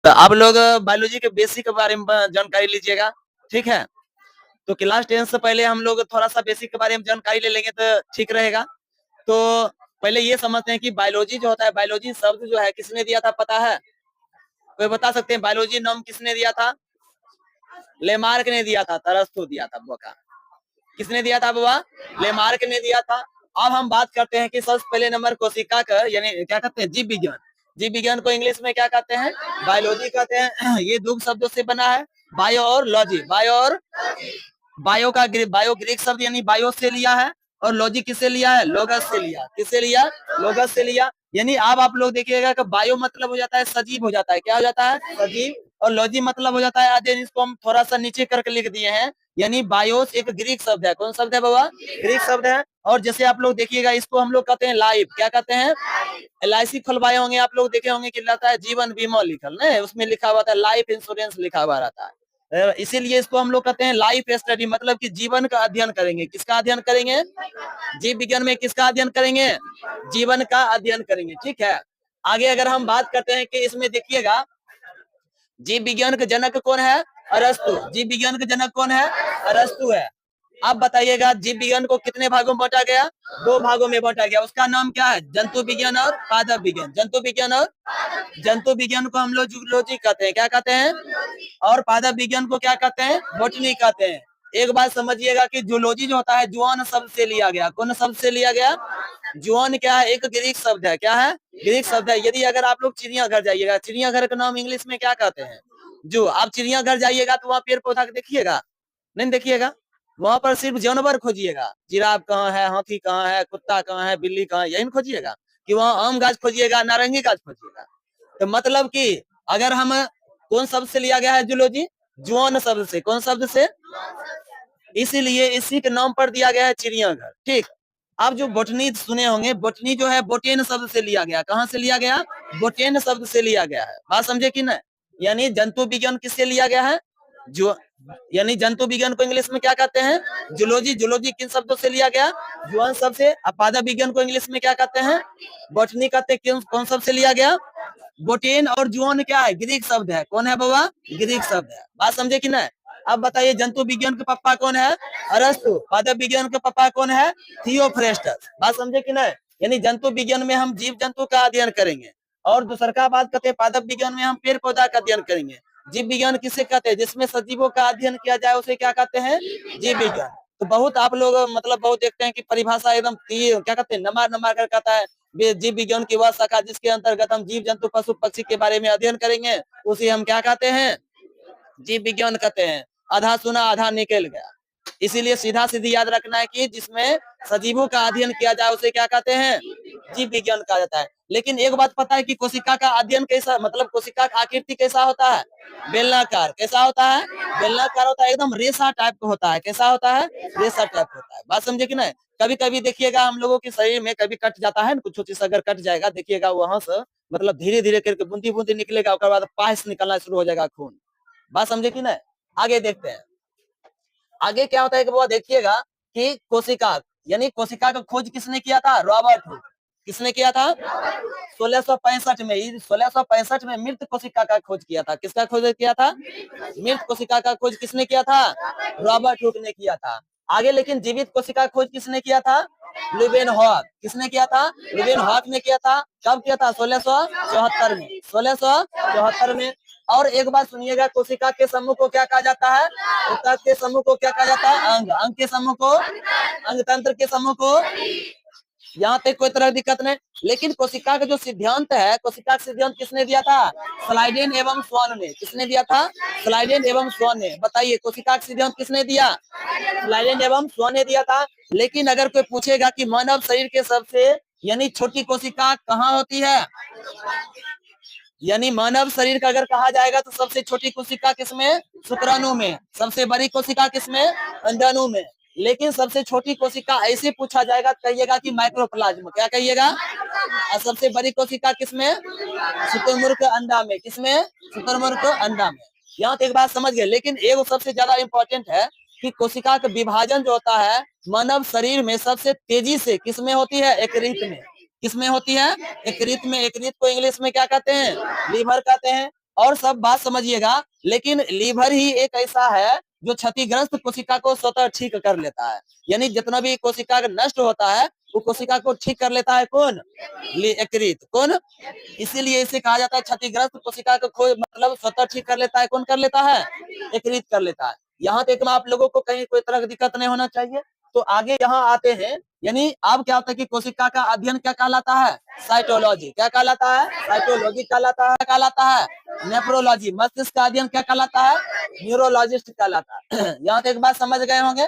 तो आप लोग बायोलॉजी के बेसिक के बारे में जानकारी लीजिएगा, ठीक है। तो क्लास 10 से पहले हम लोग थोड़ा सा बेसिक के बारे में जानकारी ले लेंगे तो ठीक रहेगा। तो पहले ये समझते हैं कि बायोलॉजी जो होता है, बायोलॉजी शब्द जो है किसने दिया था, पता है? कोई बता सकते हैं बायोलॉजी नाम किसने दिया था? लेमार्क ने दिया था, अरस्तु दिया था बुआ। किसने दिया था बुआ? लेमार्क ने दिया था। अब हम बात करते हैं कि सबसे पहले नंबर कोशिका का, यानी क्या कहते हैं, जीव विज्ञान। जीव विज्ञान को इंग्लिश में क्या कहते हैं? बायोलॉजी कहते हैं। ये दो शब्दों से बना है, बायो और लॉजी। बायो और बायो का बायो ग्रीक शब्द यानी बायो से लिया है, और लॉजी किससे लिया है? लोगस से लिया। किससे लिया? लोगस से लिया। यानी अब आप लोग देखिएगा कि बायो मतलब हो जाता है सजीव हो जाता है। क्या हो जाता है? सजीव। और लॉजी मतलब हो जाता है अध्ययन। इसको हम थोड़ा सा नीचे करके लिख दिए हैं, यानी बायोस एक ग्रीक शब्द है। कौन शब्द है बाबा? ग्रीक शब्द है। और जैसे आप लोग देखिएगा, इसको हम लोग कहते हैं लाइफ। क्या कहते हैं? LIC खुलवाए होंगे आप लोग, देखे होंगे कि रहता है जीवन बीमा लिखल, नहीं उसमें लिखा हुआ था लाइफ इंश्योरेंस लिखा हुआ रहता है। इसीलिए इसको हम लोग कहते हैं लाइफ स्टडी, मतलब कि जीवन का अध्ययन करेंगे। किसका अध्ययन करेंगे? जीव विज्ञान में किसका अध्ययन करेंगे? जीवन का अध्ययन करेंगे, ठीक है। आगे अगर हम बात करते हैं कि इसमें देखिएगा, जीव विज्ञान के जनक कौन है? अरस्तु। जीव विज्ञान के जनक कौन है? अरस्तु है। अब बताइएगा जीव विज्ञान को कितने भागों में बांटा गया? 2 भागों में बांटा गया। उसका नाम क्या है? जंतु विज्ञान और पादप विज्ञान। जंतु विज्ञान और जंतु विज्ञान को हम लोग जूलॉजी कहते हैं। क्या कहते हैं? और पादप विज्ञान को क्या कहते हैं? बॉटनी कहते हैं। एक बात समझिएगा कि जूलॉजी जो होता है जुआन शब्द से लिया गया। कौन शब्द से लिया गया? जुआन क्या है? एक ग्रीक शब्द है। क्या है? ग्रीक शब्द है। यदि अगर आप लोग चिड़ियाघर जाइएगा, चिड़ियाघर का नाम इंग्लिश में क्या कहते हैं? जो आप चिड़ियाघर जाइएगा तो वहाँ पेड़ पौधा देखिएगा, नहीं देखिएगा, वहां पर सिर्फ जानवर खोजिएगा। जिराफ कहाँ है, हाथी कहाँ है, कुत्ता कहाँ है, बिल्ली कहाँ है, यही खोजिएगा। कि वहाँ आम गाछ खोजिएगा, नारंगी गाछ खोजिएगा। तो मतलब कि अगर हम कौन शब्द से लिया गया है जूलॉजी? जुआन शब्द से। कौन शब्द से? इसीलिए इसी के नाम पर दिया गया है चिड़ियाघर, ठीक। आप जो बोटनी सुने होंगे, बोटनी जो है बोटेन शब्द से लिया गया। कहाँ से लिया गया? बोटेन शब्द से लिया गया है। बात समझे कि नहीं? यानी जंतु विज्ञान किससे लिया गया है? जो यानी जंतु विज्ञान को इंग्लिश में क्या कहते हैं? जूलॉजी। जूलॉजी किन शब्दों से लिया गया? जुआन शब्द से। पादप विज्ञान को इंग्लिश में क्या कहते हैं? बोटनी कहते हैं। कौन शब्द से लिया गया? बोटेन। और जुआन क्या है? ग्रीक शब्द है। कौन है बाबा? ग्रीक शब्द है। बात समझे कि नहीं? अब बताइए जंतु विज्ञान के पापा कौन है? अरस्तु। पादप विज्ञान के पापा कौन है? थियोफ्रेस्टस। बात समझे कि नहीं? यानी जंतु विज्ञान में हम जीव जंतु का अध्ययन करेंगे, और दूसर का बात करते हैं पादप विज्ञान में हम पेड़ पौधा का अध्ययन करेंगे। जीव विज्ञान किसे कहते हैं? जिसमें सजीवों का अध्ययन किया जाए उसे क्या कहते हैं? जीव विज्ञान। तो बहुत आप लोग मतलब बहुत देखते हैं कि परिभाषा एकदम क्या कहते हैं, नमार नमार कर कहता है जीव विज्ञान की वह शाखा जिसके अंतर्गत हम जीव जंतु पशु पक्षी के बारे में अध्ययन करेंगे, उसे हम क्या कहते हैं? जीव विज्ञान कहते हैं। आधा सुना आधा निकल गया। इसीलिए सीधा सीधी याद रखना है कि जिसमें सजीवों का अध्ययन किया जाए उसे क्या कहते हैं? जीव विज्ञान कहा जाता है। लेकिन एक बात पता है कि कोशिका का अध्ययन कैसा, मतलब कोशिका का आकृति कैसा होता है? बेलनाकार। कैसा होता है? बेलनाकार होता है, एकदम रेशा टाइप का होता है। कैसा होता है? रेशा टाइप होता है। बात समझे कि नहीं? कभी कभी देखिएगा हम लोगों के शरीर में कभी कट जाता है, कुछ चीज अगर कट जाएगा, देखिएगा वहां से मतलब धीरे धीरे करके बूंदी बूंदी निकलेगा, उसके बाद पाए से निकलना शुरू हो जाएगा खून। बात समझे कि नहीं? आगे देखते हैं आगे क्या होता है कि वो देखिएगा कि कोशिका, यानी कोशिका का खोज किसने किया था? Robert Hooke. किसने किया था? 1665 में। 1665 में मृत कोशिका का खोज किया था। किसका खोज किया था? मृत कोशिका का खोज किसने किया था? रॉबर्ट हुक ने किया था। आगे लेकिन जीवित कोशिका का खोज किसने किया था? ल्यूवेनहॉक। किसने किया था? ल्यूवेनहॉक ने किया था। कब किया था? 1674 में। 1674 में। और एक बात सुनिएगा, कोशिका के समूह को क्या कहा जाता है? ऊतक के समूह को क्या कहा जाता है? अंग। अंग के समूह को अंग तंत्र के समूह को। यहाँ पे कोई तरह की दिक्कत नहीं। लेकिन कोशिका का जो सिद्धांत है, कोशिका का सिद्धांत किसने दिया था? स्लाइडेन एवं स्वान ने। किसने दिया था? स्लाइडेन एवं स्वान ने। बताइए कोशिका का सिद्धांत किसने दिया? स्लाइडेन एवं स्वान ने दिया था। लेकिन अगर कोई पूछेगा कि मानव शरीर के सबसे यानी छोटी कोशिका कहाँ होती है, यानी मानव शरीर का अगर कहा जाएगा तो सबसे छोटी कोशिका किसमें? शुक्राणु में। सबसे बड़ी कोशिका किसमें? अंडाणु में। लेकिन सबसे छोटी कोशिका ऐसे पूछा जाएगा कहिएगा कि माइक्रोप्लाज्म। क्या कहिएगा? और सबसे बड़ी कोशिका किसमें? शुतुरमुर्ग अंडा में। किसमें? शुतुरमुर्ग अंडा में। यहाँ तो एक बात समझ गए। लेकिन एक सबसे ज्यादा इंपॉर्टेंट है कि कोशिका का विभाजन जो होता है मानव शरीर में सबसे तेजी से किसमें होती है? यकृत में। किसमें होती है? यकृत में। यकृत को इंग्लिश में क्या कहते हैं? लीवर कहते हैं। और सब बात समझिएगा, लेकिन लीवर ही एक ऐसा है जो क्षतिग्रस्त कोशिका को स्वतः ठीक कर लेता है। यानी जितना भी कोशिका नष्ट होता है वो कोशिका को ठीक कर लेता है कौन? यकृत। कौन? इसीलिए इसे कहा जाता है क्षतिग्रस्त कोशिका को मतलब स्वतः ठीक कर लेता है। कौन कर लेता है? यकृत कर लेता है। यहाँ तक में आप लोगों को कहीं कोई तरह की दिक्कत नहीं होना चाहिए। तो आगे यहाँ आते हैं, यानी अब क्या होता है कि कोशिका का अध्ययन क्या कहलाता है? साइटोलॉजी। क्या कहलाता है? साइटोलॉजी कहलाता है। नेफ्रोलॉजी, मस्तिष्क का अध्ययन क्या कहलाता है? न्यूरोलॉजिस्ट कहलाता है। यहाँ तक बात समझ गए होंगे।